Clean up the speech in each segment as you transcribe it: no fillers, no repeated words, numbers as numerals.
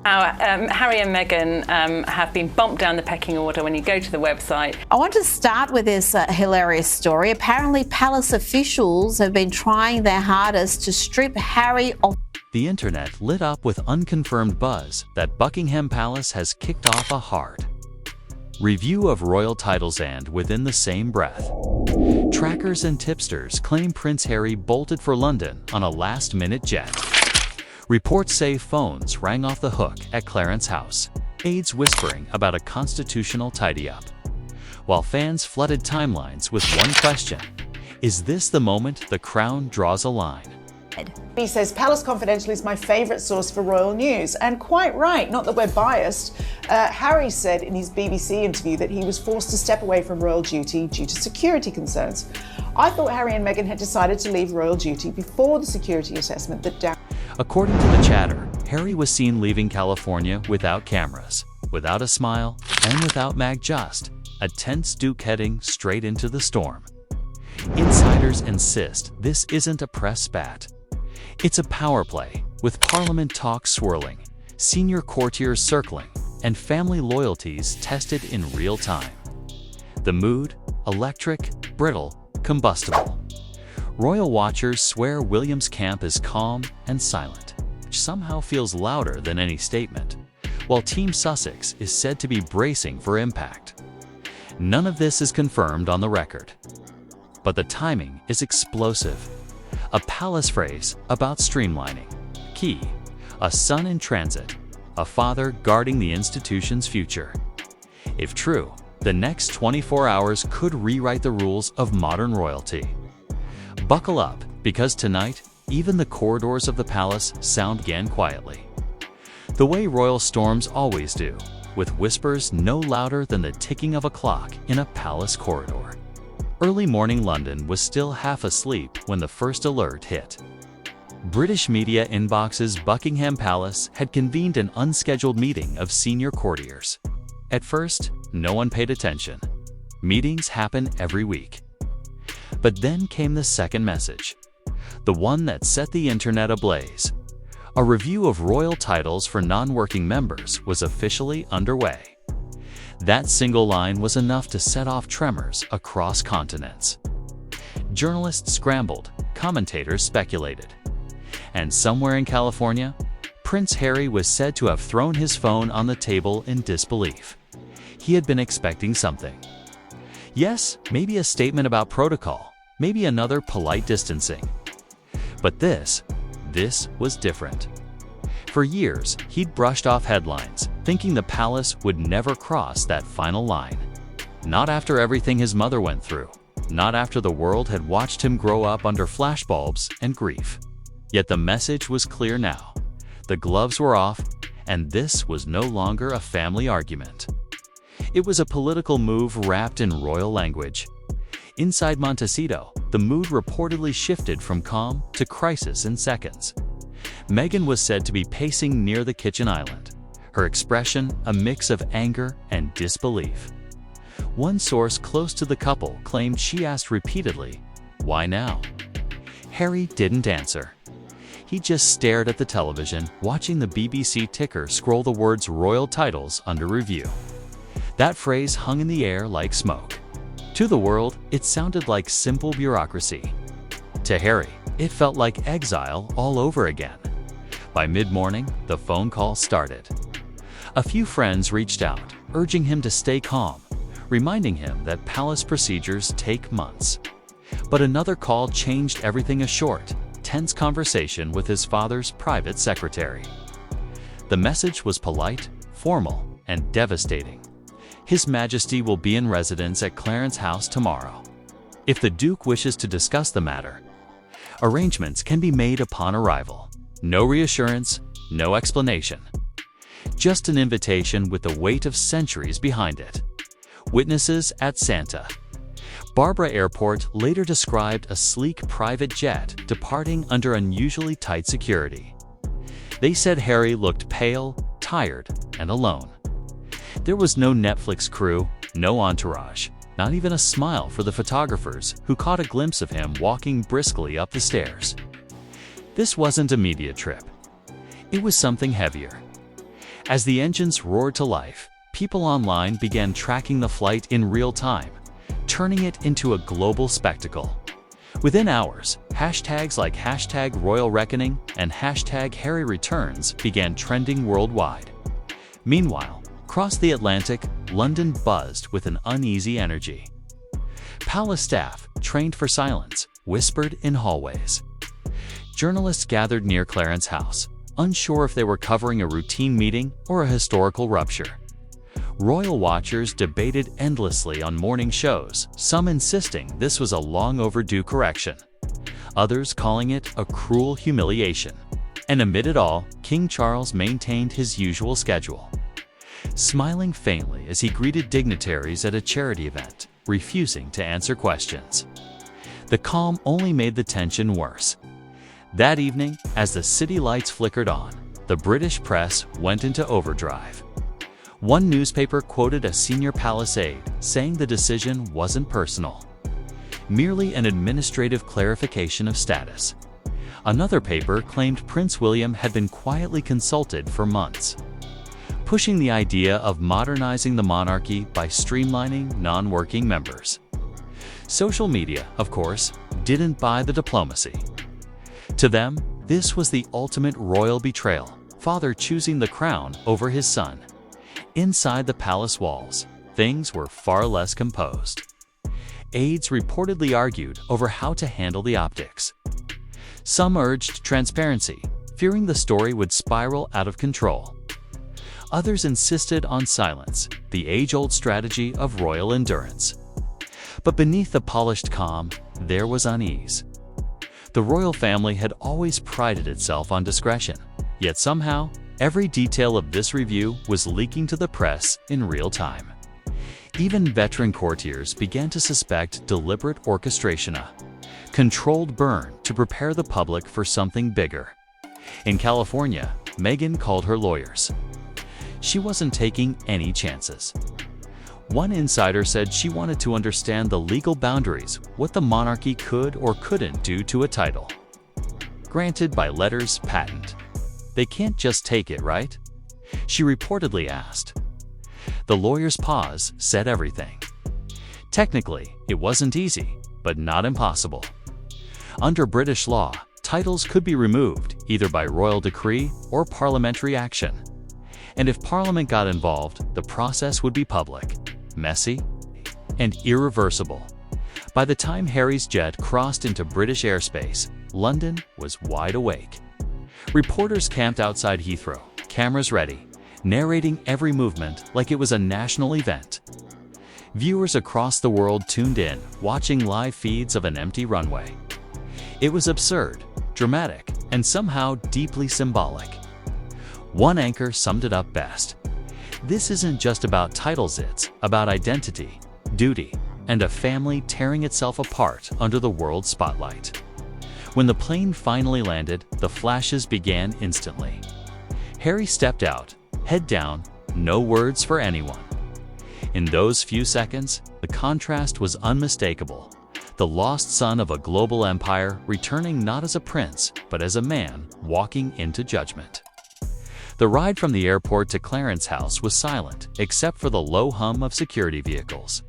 Harry and Meghan have been bumped down the pecking order when you go to the website. I want to start with this hilarious story. Apparently, palace officials have been trying their hardest to strip Harry of. The internet lit up with unconfirmed buzz that Buckingham Palace has kicked off a hard review of royal titles, and within the same breath, trackers and tipsters claim Prince Harry bolted for London on a last-minute jet. Reports say phones rang off the hook at Clarence House, aides whispering about a constitutional tidy-up, while fans flooded timelines with one question: is this the moment the crown draws a line? He says Palace Confidential is my favourite source for royal news, and quite right, not that we're biased. Harry said in his BBC interview that he was forced to step away from royal duty due to security concerns. I thought Harry and Meghan had decided to leave royal duty before the security assessment that According to the chatter, Harry was seen leaving California without cameras, without a smile, and without Mag Just, a tense Duke heading straight into the storm. Insiders insist this isn't a press spat. It's a power play, with Parliament talks swirling, senior courtiers circling, and family loyalties tested in real time. The mood: electric, brittle, combustible. Royal watchers swear William's camp is calm and silent, which somehow feels louder than any statement, while Team Sussex is said to be bracing for impact. None of this is confirmed on the record, but the timing is explosive. A palace phrase about streamlining. Key: a son in transit, a father guarding the institution's future. If true, the next 24 hours could rewrite the rules of modern royalty. Buckle up, because tonight, even the corridors of the palace sound again quietly. The way royal storms always do, with whispers no louder than the ticking of a clock in a palace corridor. Early morning London was still half asleep when the first alert hit. British media inboxes: Buckingham Palace had convened an unscheduled meeting of senior courtiers. At first, no one paid attention. Meetings happen every week. But then came the second message, the one that set the internet ablaze. A review of royal titles for non-working members was officially underway. That single line was enough to set off tremors across continents. Journalists scrambled, commentators speculated. And somewhere in California, Prince Harry was said to have thrown his phone on the table in disbelief. He had been expecting something. Yes, maybe a statement about protocol, maybe another polite distancing. But this was different. For years, he'd brushed off headlines, thinking the palace would never cross that final line. Not after everything his mother went through, not after the world had watched him grow up under flashbulbs and grief. Yet the message was clear now. The gloves were off, and this was no longer a family argument. It was a political move wrapped in royal language. Inside Montecito, the mood reportedly shifted from calm to crisis in seconds. Meghan was said to be pacing near the kitchen island, her expression a mix of anger and disbelief. One source close to the couple claimed she asked repeatedly, "Why now?" Harry didn't answer. He just stared at the television, watching the BBC ticker scroll the words royal titles under review. That phrase hung in the air like smoke. To the world, it sounded like simple bureaucracy. To Harry, it felt like exile all over again. By mid-morning, the phone call started. A few friends reached out, urging him to stay calm, reminding him that palace procedures take months. But another call changed everything: a short, tense conversation with his father's private secretary. The message was polite, formal, and devastating. His Majesty will be in residence at Clarence House tomorrow. If the Duke wishes to discuss the matter, arrangements can be made upon arrival. No reassurance, no explanation. Just an invitation with the weight of centuries behind it. Witnesses at Santa Barbara Airport later described a sleek private jet departing under unusually tight security. They said Harry looked pale, tired, and alone. There was no Netflix crew, no entourage, not even a smile for the photographers who caught a glimpse of him walking briskly up the stairs. This wasn't a media trip. It was something heavier. As the engines roared to life, people online began tracking the flight in real time, turning it into a global spectacle. Within hours, hashtags like #RoyalReckoning and #HarryReturns began trending worldwide. Meanwhile, across the Atlantic, London buzzed with an uneasy energy. Palace staff, trained for silence, whispered in hallways. Journalists gathered near Clarence House, unsure if they were covering a routine meeting or a historical rupture. Royal watchers debated endlessly on morning shows, some insisting this was a long overdue correction, others calling it a cruel humiliation. And amid it all, King Charles maintained his usual schedule, smiling faintly as he greeted dignitaries at a charity event, refusing to answer questions. The calm only made the tension worse. That evening, as the city lights flickered on, the British press went into overdrive. One newspaper quoted a senior palace aide saying the decision wasn't personal, merely an administrative clarification of status. Another paper claimed Prince William had been quietly consulted for months, pushing the idea of modernizing the monarchy by streamlining non-working members. Social media, of course, didn't buy the diplomacy. To them, this was the ultimate royal betrayal, father choosing the crown over his son. Inside the palace walls, things were far less composed. Aides reportedly argued over how to handle the optics. Some urged transparency, fearing the story would spiral out of control. Others insisted on silence, the age-old strategy of royal endurance. But beneath the polished calm, there was unease. The royal family had always prided itself on discretion, yet somehow, every detail of this review was leaking to the press in real time. Even veteran courtiers began to suspect deliberate orchestration, a controlled burn to prepare the public for something bigger. In California, Meghan called her lawyers. She wasn't taking any chances. One insider said she wanted to understand the legal boundaries, what the monarchy could or couldn't do to a title granted by letters patent. They can't just take it, right? She reportedly asked. The lawyer's pause said everything. Technically, it wasn't easy, but not impossible. Under British law, titles could be removed either by royal decree or parliamentary action. And if Parliament got involved, the process would be public, messy, and irreversible. By the time Harry's jet crossed into British airspace, London was wide awake. Reporters camped outside Heathrow, cameras ready, narrating every movement like it was a national event. Viewers across the world tuned in, watching live feeds of an empty runway. It was absurd, dramatic, and somehow deeply symbolic. One anchor summed it up best. This isn't just about titles, it's about identity, duty, and a family tearing itself apart under the world spotlight. When the plane finally landed, the flashes began instantly. Harry stepped out, head down, no words for anyone. In those few seconds, the contrast was unmistakable. The lost son of a global empire returning not as a prince, but as a man walking into judgment. The ride from the airport to Clarence House was silent, except for the low hum of security vehicles.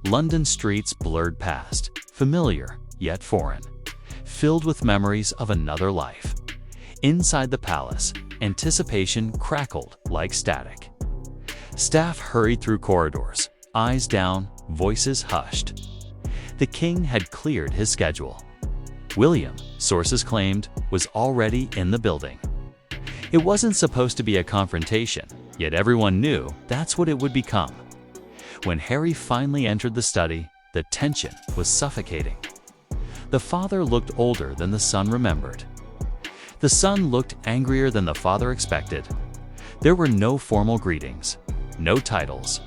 London streets blurred past, familiar yet foreign, filled with memories of another life. Inside the palace, anticipation crackled like static. Staff hurried through corridors, eyes down, voices hushed. The king had cleared his schedule. William, sources claimed, was already in the building. It wasn't supposed to be a confrontation, yet everyone knew that's what it would become. When Harry finally entered the study, the tension was suffocating. The father looked older than the son remembered. The son looked angrier than the father expected. There were no formal greetings, no titles,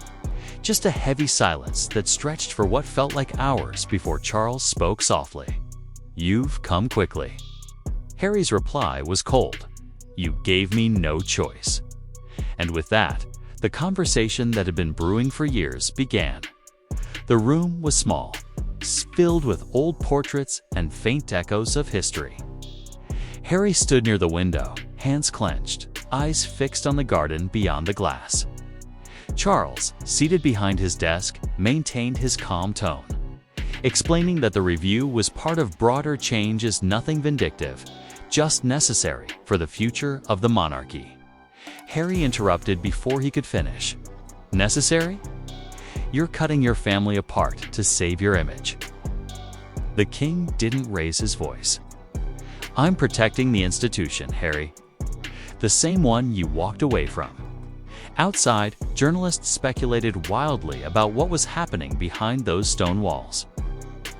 just a heavy silence that stretched for what felt like hours before Charles spoke softly. "You've come quickly." Harry's reply was cold. "You gave me no choice." And with that, the conversation that had been brewing for years began. The room was small, filled with old portraits and faint echoes of history. Harry stood near the window, hands clenched, eyes fixed on the garden beyond the glass. Charles, seated behind his desk, maintained his calm tone, explaining that the review was part of broader change, is nothing vindictive, just necessary for the future of the monarchy. Harry interrupted before he could finish. Necessary? You're cutting your family apart to save your image. The king didn't raise his voice. I'm protecting the institution, Harry. The same one you walked away from. Outside, journalists speculated wildly about what was happening behind those stone walls,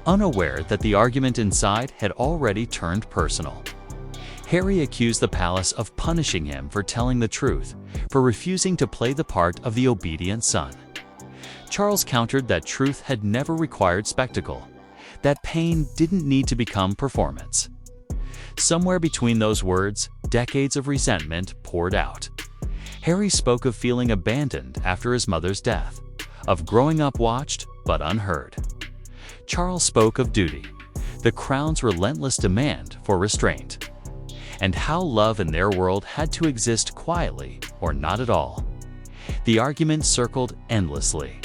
unaware that the argument inside had already turned personal. Harry accused the palace of punishing him for telling the truth, for refusing to play the part of the obedient son. Charles countered that truth had never required spectacle, that pain didn't need to become performance. Somewhere between those words, decades of resentment poured out. Harry spoke of feeling abandoned after his mother's death, of growing up watched but unheard. Charles spoke of duty, the crown's relentless demand for restraint, and how love in their world had to exist quietly or not at all. The argument circled endlessly,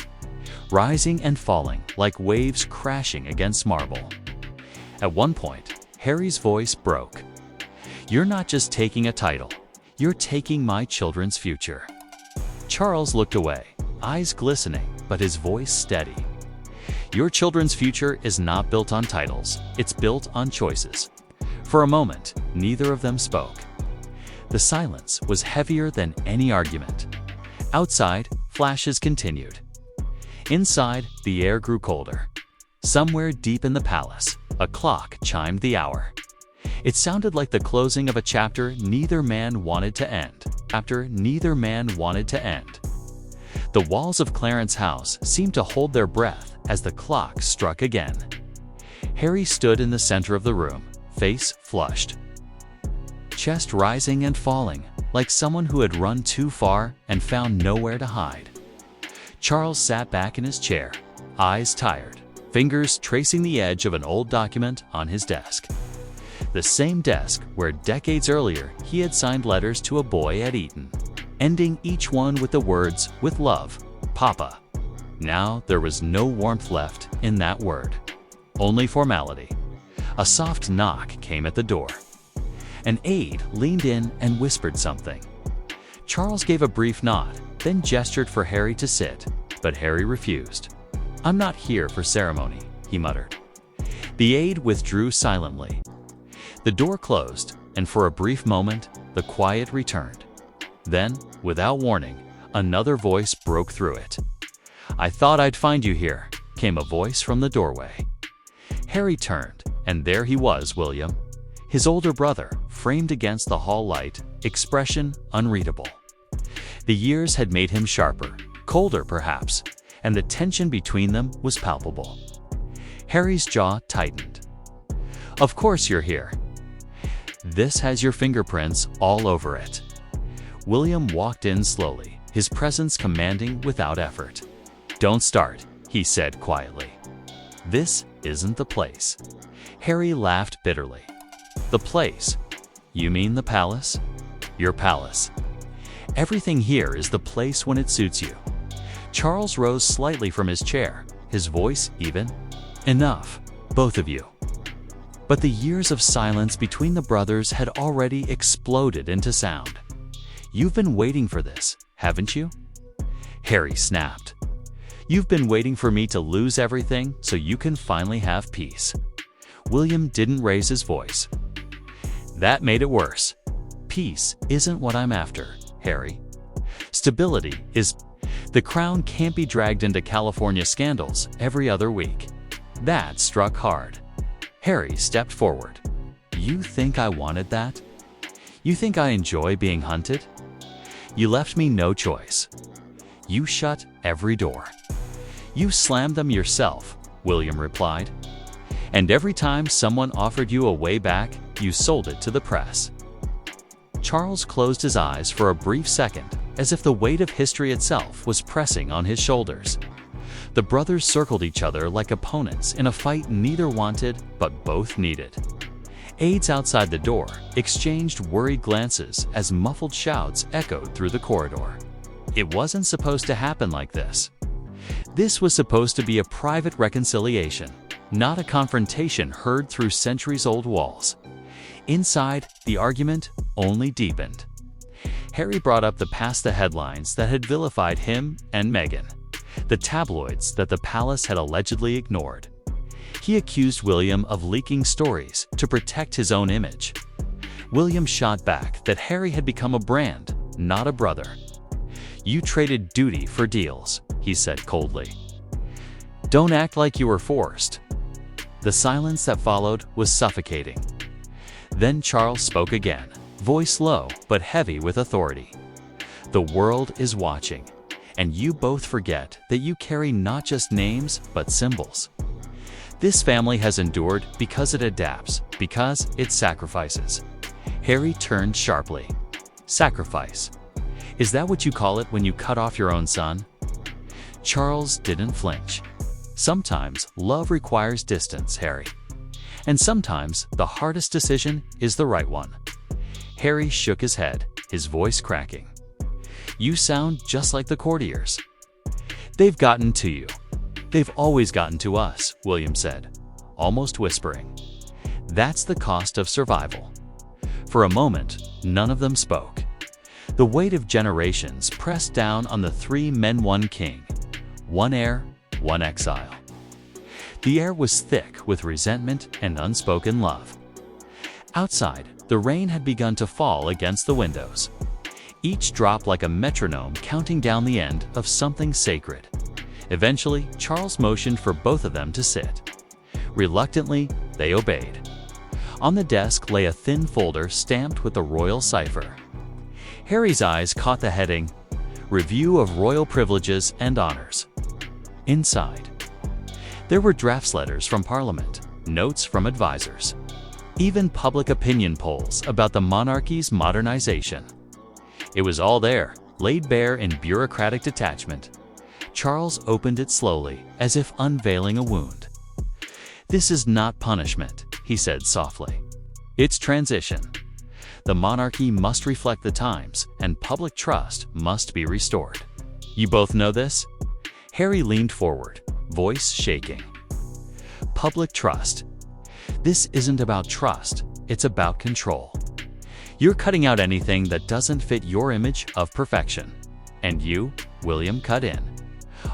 rising and falling like waves crashing against marble. At one point, Harry's voice broke. You're not just taking a title, you're taking my children's future. Charles looked away, eyes glistening, but his voice steady. Your children's future is not built on titles, it's built on choices. For a moment, neither of them spoke. The silence was heavier than any argument. Outside, flashes continued. Inside, the air grew colder. Somewhere deep in the palace, a clock chimed the hour. It sounded like the closing of a chapter neither man wanted to end. The walls of Clarence House seemed to hold their breath as the clock struck again. Harry stood in the center of the room, face flushed, chest rising and falling, like someone who had run too far and found nowhere to hide. Charles sat back in his chair, eyes tired, fingers tracing the edge of an old document on his desk. The same desk where decades earlier he had signed letters to a boy at Eton, ending each one with the words, "With love, Papa." Now there was no warmth left in that word, only formality. A soft knock came at the door. An aide leaned in and whispered something. Charles gave a brief nod, then gestured for Harry to sit, but Harry refused. "I'm not here for ceremony," he muttered. The aide withdrew silently. The door closed, and for a brief moment, the quiet returned. Then, without warning, another voice broke through it. "I thought I'd find you here," came a voice from the doorway. Harry turned, and there he was, William, his older brother, framed against the hall light, expression unreadable. The years had made him sharper, colder perhaps, and the tension between them was palpable. Harry's jaw tightened. "Of course you're here. This has your fingerprints all over it." William walked in slowly, his presence commanding without effort. "Don't start," he said quietly. "This isn't the place." Harry laughed bitterly. "The place? You mean the palace? Your palace. Everything here is the place when it suits you." Charles rose slightly from his chair, his voice even. "Enough, both of you." But the years of silence between the brothers had already exploded into sound. "You've been waiting for this, haven't you?" Harry snapped. "You've been waiting for me to lose everything so you can finally have peace." William didn't raise his voice. "That made it worse. Peace isn't what I'm after, Harry. Stability is. The crown can't be dragged into California scandals every other week." That struck hard. Harry stepped forward. "You think I wanted that? You think I enjoy being hunted? You left me no choice. You shut every door. You slammed them yourself," William replied. "And every time someone offered you a way back, you sold it to the press." Charles closed his eyes for a brief second, as if the weight of history itself was pressing on his shoulders. The brothers circled each other like opponents in a fight neither wanted but both needed. Aides outside the door exchanged worried glances as muffled shouts echoed through the corridor. It wasn't supposed to happen like this. This was supposed to be a private reconciliation, not a confrontation heard through centuries-old walls. Inside, the argument only deepened. Harry brought up the past headlines that had vilified him and Meghan, the tabloids that the palace had allegedly ignored. He accused William of leaking stories to protect his own image. William shot back that Harry had become a brand, not a brother. "You traded duty for deals," he said coldly. "Don't act like you were forced." The silence that followed was suffocating. Then Charles spoke again, voice low but heavy with authority. "The world is watching, and you both forget that you carry not just names but symbols. This family has endured because it adapts, because it sacrifices." Harry turned sharply. "Sacrifice? Is that what you call it when you cut off your own son?" Charles didn't flinch. "Sometimes love requires distance, Harry. And sometimes the hardest decision is the right one." Harry shook his head, his voice cracking. "You sound just like the courtiers." "They've gotten to you. They've always gotten to us," William said, almost whispering. "That's the cost of survival." For a moment, none of them spoke. The weight of generations pressed down on the three men, one king, one heir, one exile. The air was thick with resentment and unspoken love. Outside, the rain had begun to fall against the windows, each drop like a metronome counting down the end of something sacred. Eventually, Charles motioned for both of them to sit. Reluctantly, they obeyed. On the desk lay a thin folder stamped with the royal cipher. Harry's eyes caught the heading, "Review of Royal Privileges and Honors." Inside, there were drafts letters from Parliament, notes from advisors, even public opinion polls about the monarchy's modernization. It was all there, laid bare in bureaucratic detachment. Charles opened it slowly, as if unveiling a wound. "This is not punishment," he said softly. "It's transition. The monarchy must reflect the times, and public trust must be restored. You both know this?" Harry leaned forward, voice shaking. "Public trust. This isn't about trust, it's about control. You're cutting out anything that doesn't fit your image of perfection. And you, William, cut in,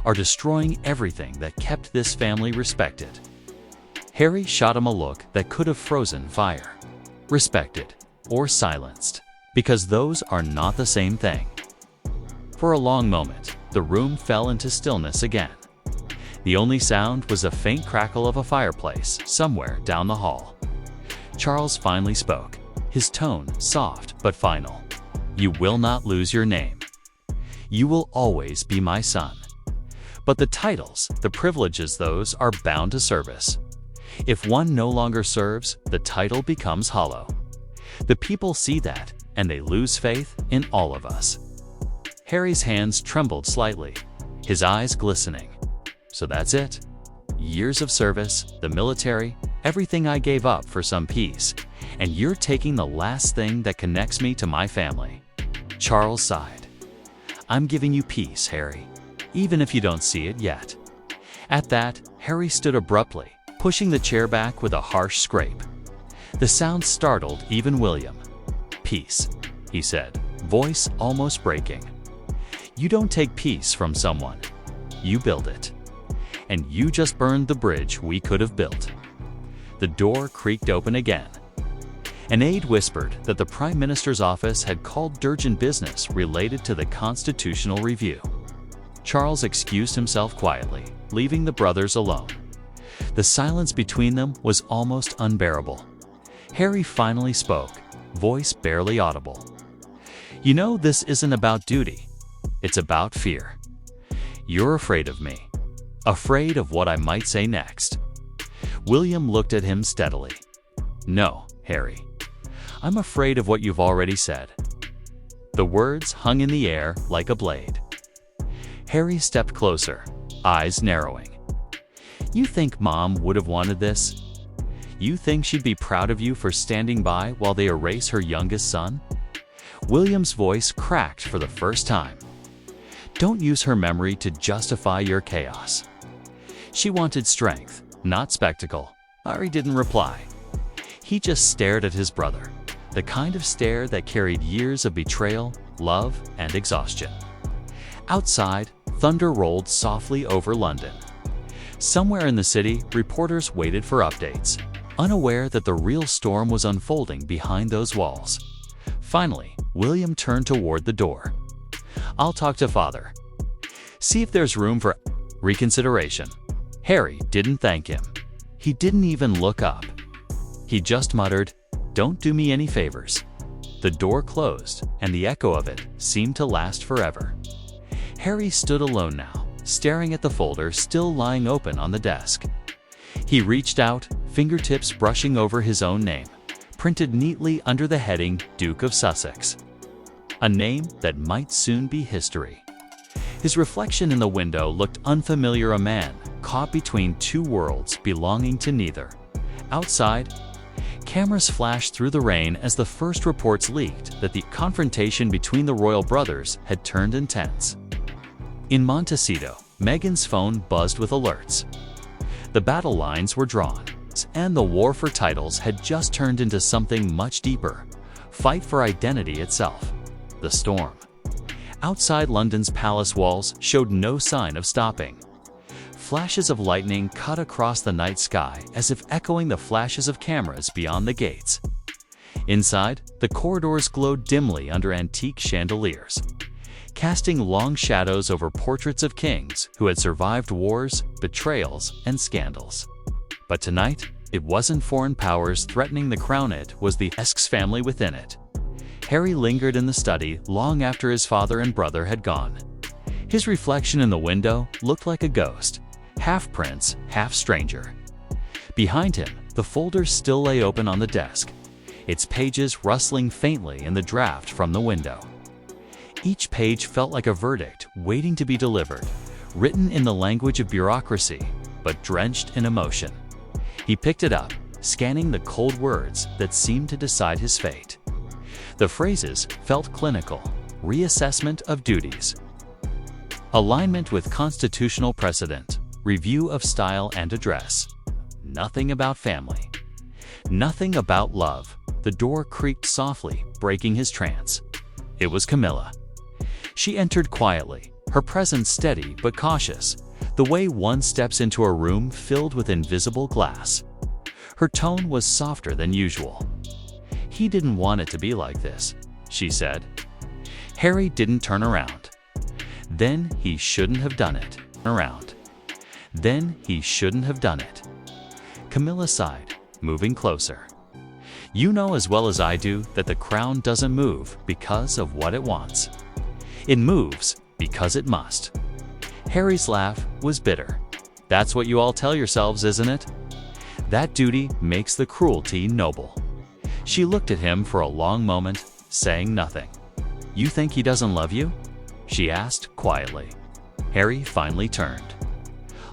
are destroying everything that kept this family respected." Harry shot him a look that could have frozen fire. Respected or silenced, because those are not the same thing. For a long moment, the room fell into stillness again. The only sound was a faint crackle of a fireplace somewhere down the hall. Charles finally spoke, his tone soft but final. "You will not lose your name. You will always be my son. But the titles, the privileges, those are bound to service. If one no longer serves, the title becomes hollow. The people see that, and they lose faith in all of us." Harry's hands trembled slightly, his eyes glistening. "So that's it? Years of service, the military, everything I gave up for some peace, and you're taking the last thing that connects me to my family." Charles sighed. "I'm giving you peace, Harry, even if you don't see it yet." At that, Harry stood abruptly, pushing the chair back with a harsh scrape. The sound startled even William. "Peace," he said, voice almost breaking. "You don't take peace from someone. You build it. And you just burned the bridge we could have built." The door creaked open again. An aide whispered that the Prime Minister's office had called urgent business related to the constitutional review. Charles excused himself quietly, leaving the brothers alone. The silence between them was almost unbearable. Harry finally spoke, voice barely audible. "You know, this isn't about duty. It's about fear. You're afraid of me. Afraid of what I might say next." William looked at him steadily. "No, Harry. I'm afraid of what you've already said." The words hung in the air like a blade. Harry stepped closer, eyes narrowing. "You think Mom would have wanted this? You think she'd be proud of you for standing by while they erase her youngest son? William's voice cracked for the first time. Don't use her memory to justify your chaos. She wanted strength, not spectacle. Harry didn't reply. He just stared at his brother, the kind of stare that carried years of betrayal, love, and exhaustion. Outside, thunder rolled softly over London. Somewhere in the city, reporters waited for updates, unaware that the real storm was unfolding behind those walls. Finally, William turned toward the door. I'll talk to Father. See if there's room for reconsideration. Harry didn't thank him. He didn't even look up. He just muttered, "Don't do me any favors." The door closed, and the echo of it seemed to last forever. Harry stood alone now, staring at the folder still lying open on the desk. He reached out, fingertips brushing over his own name, printed neatly under the heading Duke of Sussex. A name that might soon be history. His reflection in the window looked unfamiliar, a man caught between two worlds belonging to neither. Outside, cameras flashed through the rain as the first reports leaked that the confrontation between the royal brothers had turned intense. In Montecito, Meghan's phone buzzed with alerts. The battle lines were drawn, and the war for titles had just turned into something much deeper, fight for identity itself. The storm. Outside London's palace walls showed no sign of stopping. Flashes of lightning cut across the night sky as if echoing the flashes of cameras beyond the gates. Inside, the corridors glowed dimly under antique chandeliers, casting long shadows over portraits of kings who had survived wars, betrayals, and scandals. But tonight, it wasn't foreign powers threatening the crown, it was the Essex family within it. Harry lingered in the study long after his father and brother had gone. His reflection in the window looked like a ghost, half prince, half stranger. Behind him, the folder still lay open on the desk, its pages rustling faintly in the draft from the window. Each page felt like a verdict waiting to be delivered, written in the language of bureaucracy, but drenched in emotion. He picked it up, scanning the cold words that seemed to decide his fate. The phrases felt clinical: reassessment of duties, alignment with constitutional precedent, review of style and address. Nothing about family. Nothing about love. The door creaked softly, breaking his trance. It was Camilla. She entered quietly, her presence steady but cautious, the way one steps into a room filled with invisible glass. Her tone was softer than usual. "He didn't want it to be like this," she said. Harry didn't turn around. Then he shouldn't have done it. Then he shouldn't have done it. Camilla sighed, moving closer. "You know as well as I do that the crown doesn't move because of what it wants. It moves because it must." Harry's laugh was bitter. "That's what you all tell yourselves, isn't it? That duty makes the cruelty noble." She looked at him for a long moment, saying nothing. "You think he doesn't love you?" she asked quietly. Harry finally turned.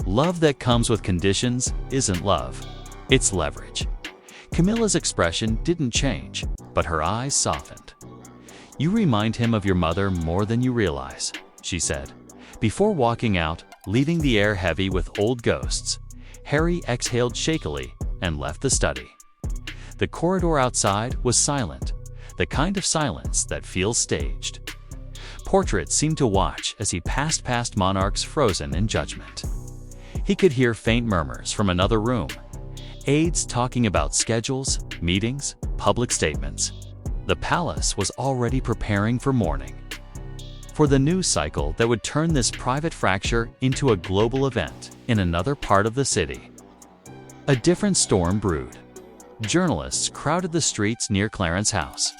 "Love that comes with conditions isn't love. It's leverage." Camilla's expression didn't change, but her eyes softened. "You remind him of your mother more than you realize," she said. Before walking out, leaving the air heavy with old ghosts, Harry exhaled shakily and left the study. The corridor outside was silent, the kind of silence that feels staged. Portraits seemed to watch as he passed past monarchs frozen in judgment. He could hear faint murmurs from another room, aides talking about schedules, meetings, public statements. The palace was already preparing for mourning, for the news cycle that would turn this private fracture into a global event in another part of the city. A different storm brewed. Journalists crowded the streets near Clarence's house,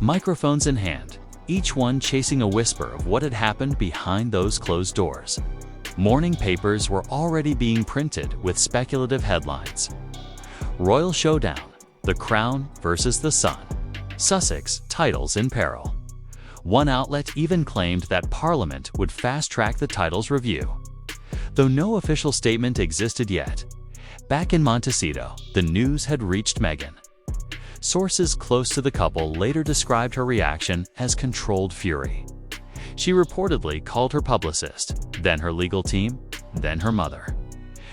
microphones in hand, each one chasing a whisper of what had happened behind those closed doors. Morning papers were already being printed with speculative headlines. Royal showdown, the crown versus the sun, Sussex titles in peril. One outlet even claimed that Parliament would fast-track the titles review. Though no official statement existed yet, Back in Montecito, the news had reached Meghan. Sources close to the couple later described her reaction as controlled fury. She reportedly called her publicist, then her legal team, then her mother.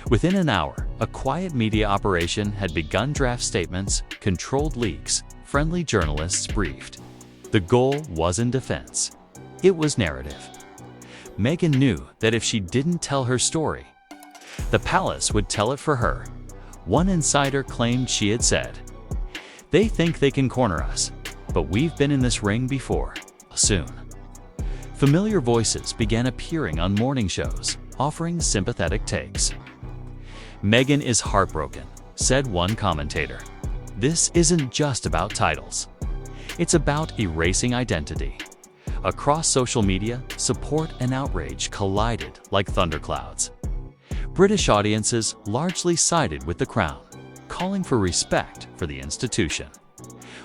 Within an hour, a quiet media operation had begun draft statements, controlled leaks, friendly journalists briefed. The goal wasn't defense. It was narrative. Meghan knew that if she didn't tell her story, the palace would tell it for her. One insider claimed she had said, "They think they can corner us, but we've been in this ring before. Soon." Familiar voices began appearing on morning shows, offering sympathetic takes. "Meghan is heartbroken," said one commentator. "This isn't just about titles. It's about erasing identity." Across social media, support and outrage collided like thunderclouds. British audiences largely sided with the Crown, calling for respect for the institution,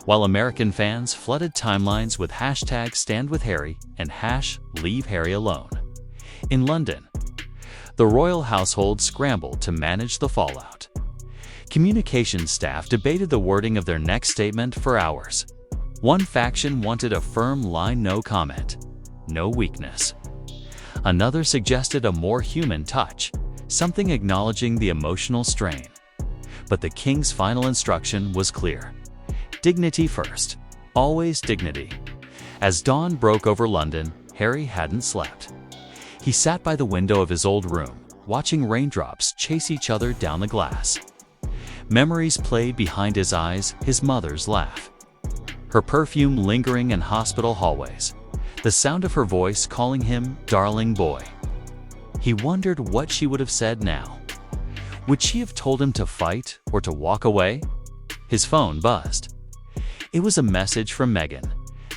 while American fans flooded timelines with #StandWithHarry and #LeaveHarryAlone. In London, the royal household scrambled to manage the fallout. Communications staff debated the wording of their next statement for hours. One faction wanted a firm line, no comment, no weakness. Another suggested a more human touch, something acknowledging the emotional strain. But the king's final instruction was clear. Dignity first. Always dignity. As dawn broke over London, Harry hadn't slept. He sat by the window of his old room, watching raindrops chase each other down the glass. Memories played behind his eyes, his mother's laugh, her perfume lingering in hospital hallways, the sound of her voice calling him darling boy. He wondered what she would have said now. Would she have told him to fight or to walk away? His phone buzzed. It was a message from Meghan.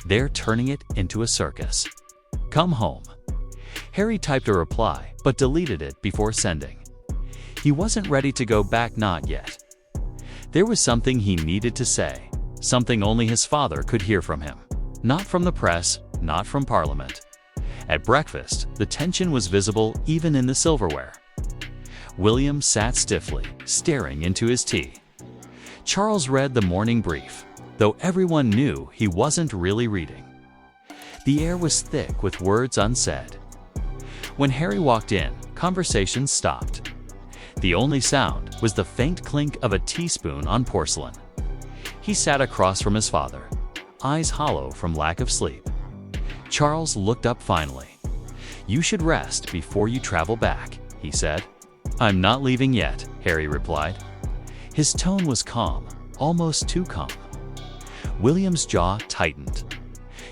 They're turning it into a circus. Come home. Harry typed a reply, but deleted it before sending. He wasn't ready to go back, not yet. There was something he needed to say, something only his father could hear from him. Not from the press, not from Parliament. At breakfast, the tension was visible even in the silverware. William sat stiffly, staring into his tea. Charles read the morning brief, though everyone knew he wasn't really reading. The air was thick with words unsaid. When Harry walked in, conversation stopped. The only sound was the faint clink of a teaspoon on porcelain. He sat across from his father, eyes hollow from lack of sleep. Charles looked up finally. "You should rest before you travel back," he said. "I'm not leaving yet," Harry replied. His tone was calm, almost too calm. William's jaw tightened.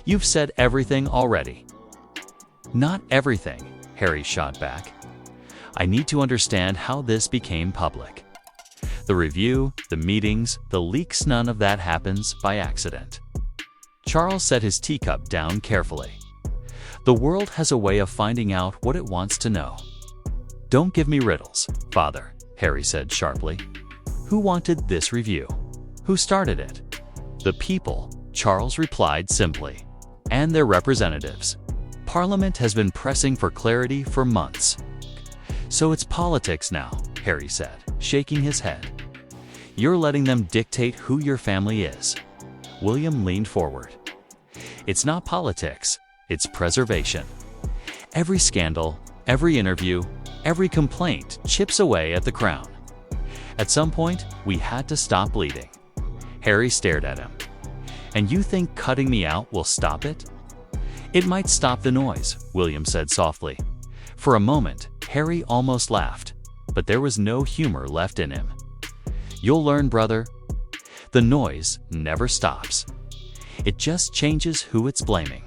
"You've said everything already." "Not everything," Harry shot back. "I need to understand how this became public. The review, the meetings, the leaks, none of that happens by accident." Charles set his teacup down carefully. "The world has a way of finding out what it wants to know." "Don't give me riddles, Father," Harry said sharply. "Who wanted this review? Who started it?" "The people," Charles replied simply, "and their representatives. Parliament has been pressing for clarity for months." "So it's politics now," Harry said, shaking his head. "You're letting them dictate who your family is." William leaned forward. "It's not politics, it's preservation. Every scandal, every interview, every complaint chips away at the crown. At some point, we had to stop bleeding." Harry stared at him. "And you think cutting me out will stop it?" "It might stop the noise," William said softly. For a moment, Harry almost laughed, but there was no humor left in him. "You'll learn, brother. The noise never stops. It just changes who it's blaming."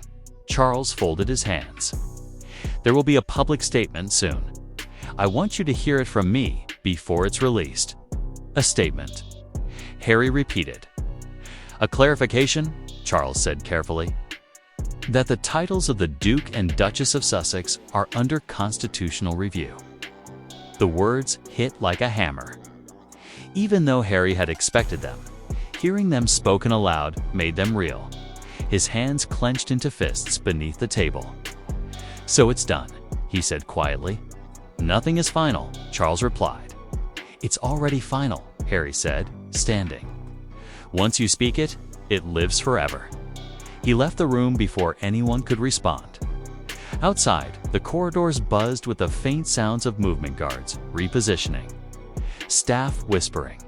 Charles folded his hands. "There will be a public statement soon. I want you to hear it from me before it's released." "A statement," Harry repeated. "A clarification," Charles said carefully, "that the titles of the Duke and Duchess of Sussex are under constitutional review." The words hit like a hammer. Even though Harry had expected them, hearing them spoken aloud made them real. His hands clenched into fists beneath the table. "So it's done," he said quietly. "Nothing is final," Charles replied. "It's already final," Harry said, standing. "Once you speak it, it lives forever." He left the room before anyone could respond. Outside, the corridors buzzed with the faint sounds of movement guards repositioning, staff whispering.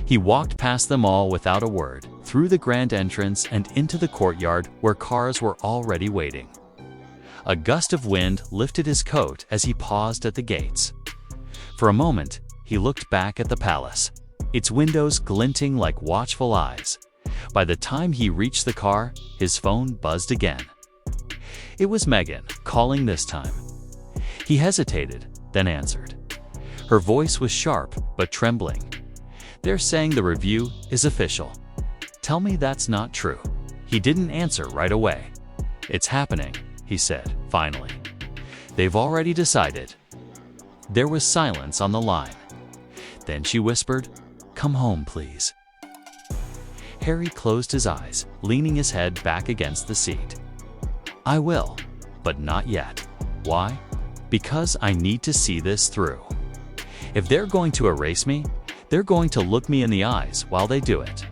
He walked past them all without a word, through the grand entrance and into the courtyard where cars were already waiting. A gust of wind lifted his coat as he paused at the gates. For a moment, he looked back at the palace, its windows glinting like watchful eyes. By the time he reached the car, his phone buzzed again. It was Meghan, calling this time. He hesitated, then answered. Her voice was sharp but trembling. "They're saying the review is official. Tell me that's not true." He didn't answer right away. "It's happening," he said, finally. "They've already decided." There was silence on the line. Then she whispered, "Come home, please." Harry closed his eyes, leaning his head back against the seat. "I will, but not yet." Why? Because I need to see this through. If they're going to erase me, they're going to look me in the eyes while they do it.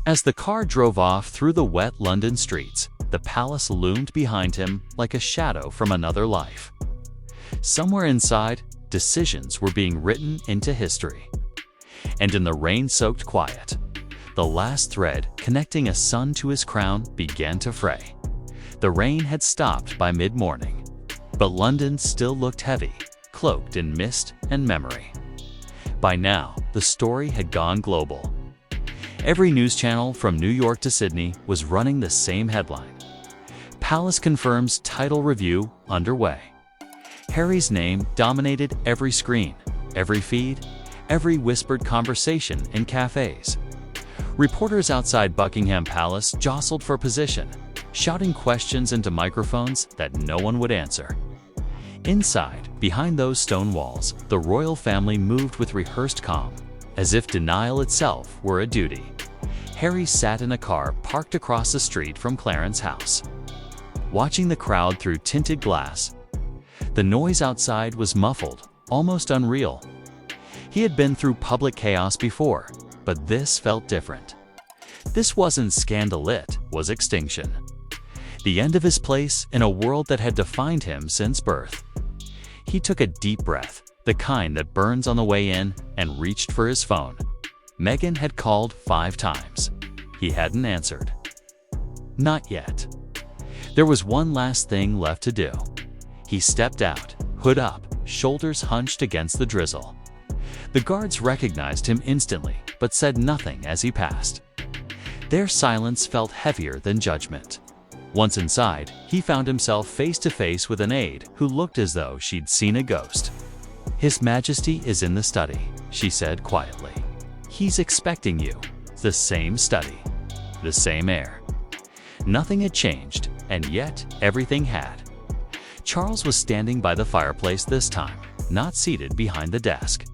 As the car drove off through the wet London streets, the palace loomed behind him like a shadow from another life. Somewhere inside, decisions were being written into history. And in the rain-soaked quiet, the last thread connecting a son to his crown began to fray. The rain had stopped by mid-morning, but London still looked heavy, cloaked in mist and memory. By now, the story had gone global. Every news channel from New York to Sydney was running the same headline. Palace confirms title review underway. Harry's name dominated every screen, every feed, every whispered conversation in cafes. Reporters outside Buckingham Palace jostled for position, shouting questions into microphones that no one would answer. Inside, behind those stone walls, the royal family moved with rehearsed calm, as if denial itself were a duty. Harry sat in a car parked across the street from Clarence's house, watching the crowd through tinted glass. The noise outside was muffled, almost unreal. He had been through public chaos before, but this felt different. This wasn't scandal, it was extinction. The end of his place in a world that had defined him since birth. He took a deep breath, the kind that burns on the way in, and reached for his phone. Meghan had called 5 times. He hadn't answered. Not yet. There was one last thing left to do. He stepped out, hood up, shoulders hunched against the drizzle. The guards recognized him instantly, but said nothing as he passed. Their silence felt heavier than judgment. Once inside, he found himself face to face with an aide who looked as though she'd seen a ghost. "His Majesty is in the study," she said quietly. "He's expecting you." The same study, the same air. Nothing had changed, and yet everything had. Charles was standing by the fireplace this time, not seated behind the desk.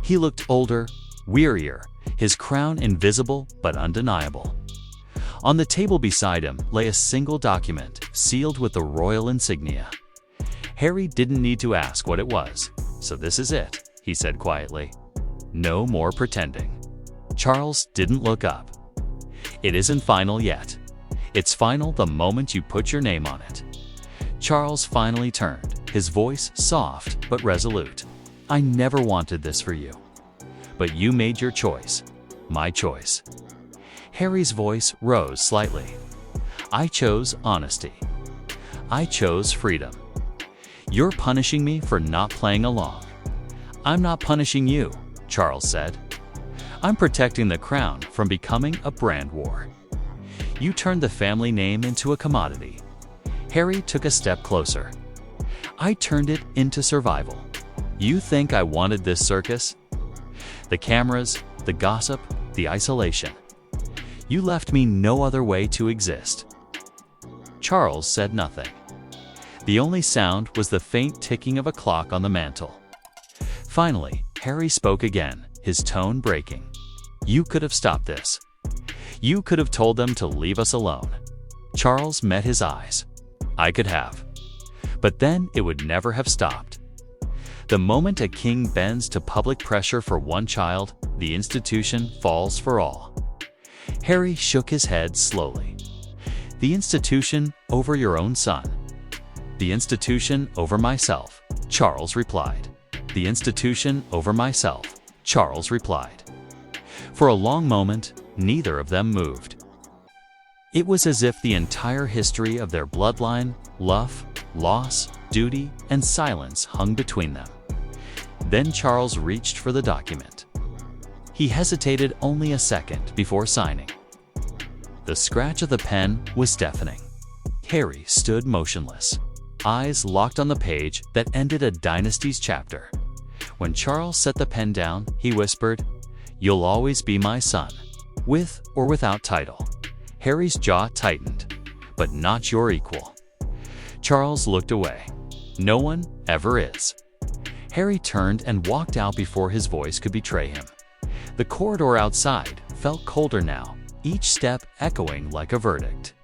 He looked older, wearier, his crown invisible but undeniable. On the table beside him lay a single document, sealed with the royal insignia. Harry didn't need to ask what it was. "So this is it," he said quietly. "No more pretending." Charles didn't look up. "It isn't final yet. It's final the moment you put your name on it." Charles finally turned, his voice soft but resolute. "I never wanted this for you. But you made your choice. My choice." Harry's voice rose slightly. "I chose honesty. I chose freedom. You're punishing me for not playing along." "I'm not punishing you," Charles said. "I'm protecting the crown from becoming a brand war. You turned the family name into a commodity." Harry took a step closer. "I turned it into survival. You think I wanted this circus? The cameras, the gossip, the isolation. You left me no other way to exist." Charles said nothing. The only sound was the faint ticking of a clock on the mantel. Finally, Harry spoke again, his tone breaking. "You could have stopped this. You could have told them to leave us alone." Charles met his eyes. "I could have. But then it would never have stopped." The moment a king bends to public pressure for one child, the institution falls for all. Harry shook his head slowly. The institution over your own son. The institution over myself, Charles replied. The institution over myself, Charles replied. For a long moment, neither of them moved. It was as if the entire history of their bloodline, love, loss, duty, and silence hung between them. Then Charles reached for the document. He hesitated only a second before signing. The scratch of the pen was deafening. Harry stood motionless, eyes locked on the page that ended a dynasty's chapter. When Charles set the pen down, he whispered, "You'll always be my son, with or without title." Harry's jaw tightened, "But not your equal." Charles looked away. "No one ever is." Harry turned and walked out before his voice could betray him. The corridor outside felt colder now, each step echoing like a verdict.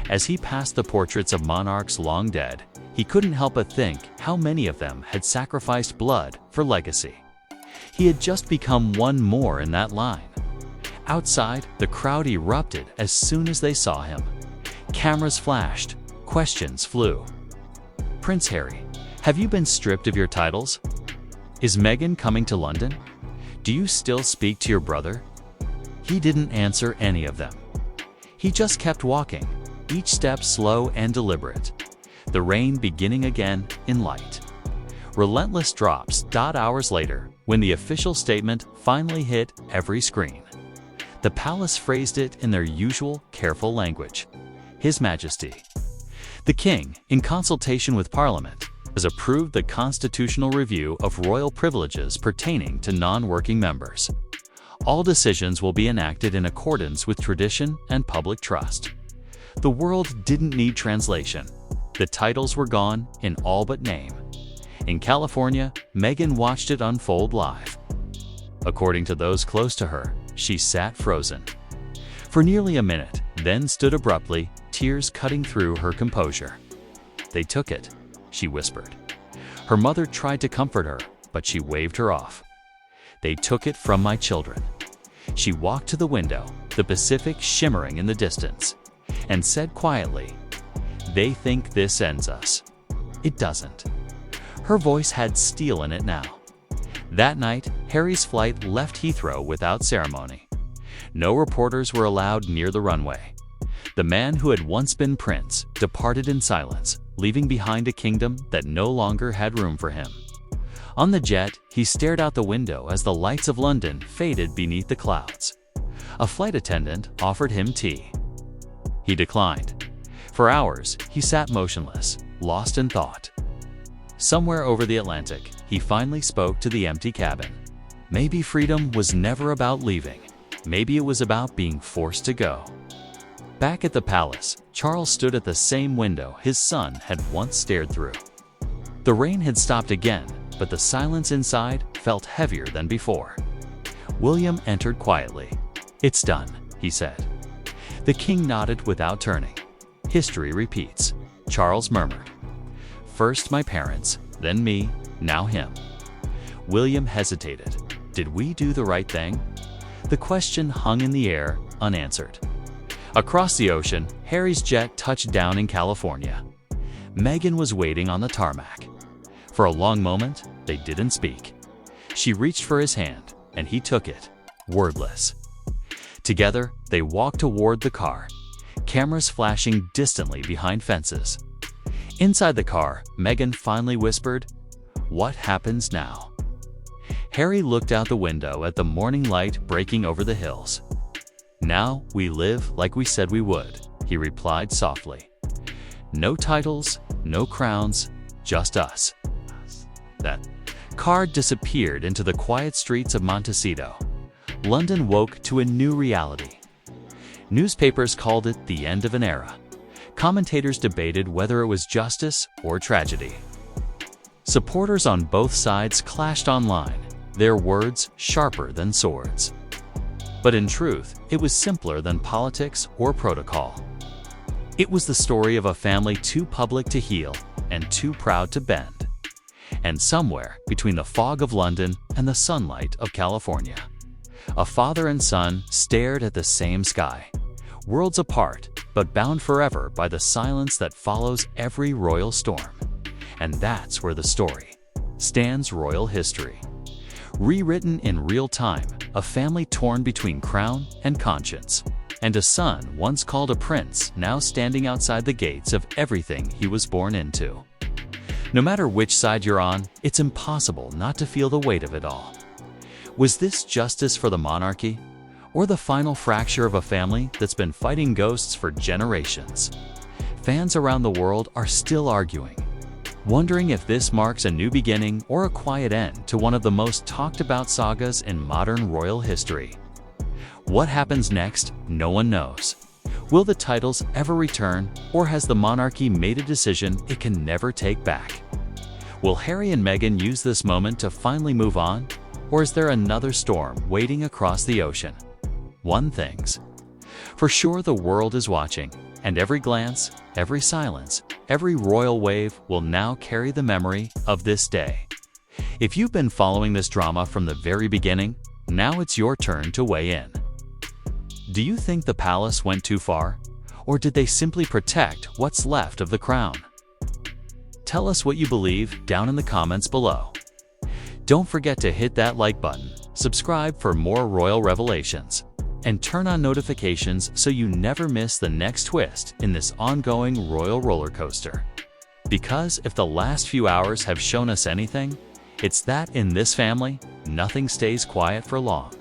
As he passed the portraits of monarchs long dead, he couldn't help but think how many of them had sacrificed blood for legacy. He had just become one more in that line. Outside, the crowd erupted as soon as they saw him. Cameras flashed, questions flew. "Prince Harry, have you been stripped of your titles? Is Meghan coming to London? Do you still speak to your brother?" He didn't answer any of them. He just kept walking, each step slow and deliberate. The rain beginning again in light. Relentless drops. Hours later, when the official statement finally hit every screen. The palace phrased it in their usual careful language. His Majesty. The King, in consultation with Parliament, has approved the constitutional review of royal privileges pertaining to non-working members. All decisions will be enacted in accordance with tradition and public trust. The world didn't need translation. The titles were gone in all but name. In California, Meghan watched it unfold live. According to those close to her, she sat frozen for nearly a minute, then stood abruptly, tears cutting through her composure. "They took it," she whispered. Her mother tried to comfort her, but she waved her off. "They took it from my children." She walked to the window, the Pacific shimmering in the distance, and said quietly, "They think this ends us. It doesn't." Her voice had steel in it now. That night, Harry's flight left Heathrow without ceremony. No reporters were allowed near the runway. The man who had once been prince departed in silence, leaving behind a kingdom that no longer had room for him. On the jet, he stared out the window as the lights of London faded beneath the clouds. A flight attendant offered him tea. He declined. For hours, he sat motionless, lost in thought. Somewhere over the Atlantic, he finally spoke to the empty cabin. Maybe freedom was never about leaving. Maybe it was about being forced to go. Back at the palace, Charles stood at the same window his son had once stared through. The rain had stopped again, but the silence inside felt heavier than before. William entered quietly. "It's done," he said. The king nodded without turning. "History repeats," Charles murmured. "First my parents, then me, now him." William hesitated. Did we do the right thing? The question hung in the air, unanswered. Across the ocean, Harry's jet touched down in California. Meghan was waiting on the tarmac. For a long moment, they didn't speak. She reached for his hand, and he took it, wordless. Together, they walked toward the car, cameras flashing distantly behind fences. Inside the car, Meghan finally whispered, "What happens now?" Harry looked out the window at the morning light breaking over the hills. "Now we live like we said we would," he replied softly. "No titles, no crowns, just us." That car disappeared into the quiet streets of Montecito. London woke to a new reality. Newspapers called it the end of an era. Commentators debated whether it was justice or tragedy. Supporters on both sides clashed online, their words sharper than swords. But in truth, it was simpler than politics or protocol. It was the story of a family too public to heal and too proud to bend. and somewhere between the fog of London and the sunlight of California, a father and son stared at the same sky, worlds apart but bound forever by the silence that follows every royal storm. And that's where the story stands. Royal history, rewritten in real time, a family torn between crown and conscience, and a son once called a prince now standing outside the gates of everything he was born into. No matter which side you're on, it's impossible not to feel the weight of it all. Was this justice for the monarchy, or the final fracture of a family that's been fighting ghosts for generations? Fans around the world are still arguing, wondering if this marks a new beginning or a quiet end to one of the most talked about sagas in modern royal history. What happens next? No one knows. Will the titles ever return, or has the monarchy made a decision it can never take back? Will Harry and Meghan use this moment to finally move on, or is there another storm waiting across the ocean? One thing's for sure, the world is watching, and every glance, every silence, every royal wave will now carry the memory of this day. If you've been following this drama from the very beginning, now it's your turn to weigh in. Do you think the palace went too far, or did they simply protect what's left of the crown? Tell us what you believe down in the comments below. Don't forget to hit that like button, subscribe for more royal revelations, and turn on notifications so you never miss the next twist in this ongoing royal roller coaster. Because if the last few hours have shown us anything, it's that in this family, nothing stays quiet for long.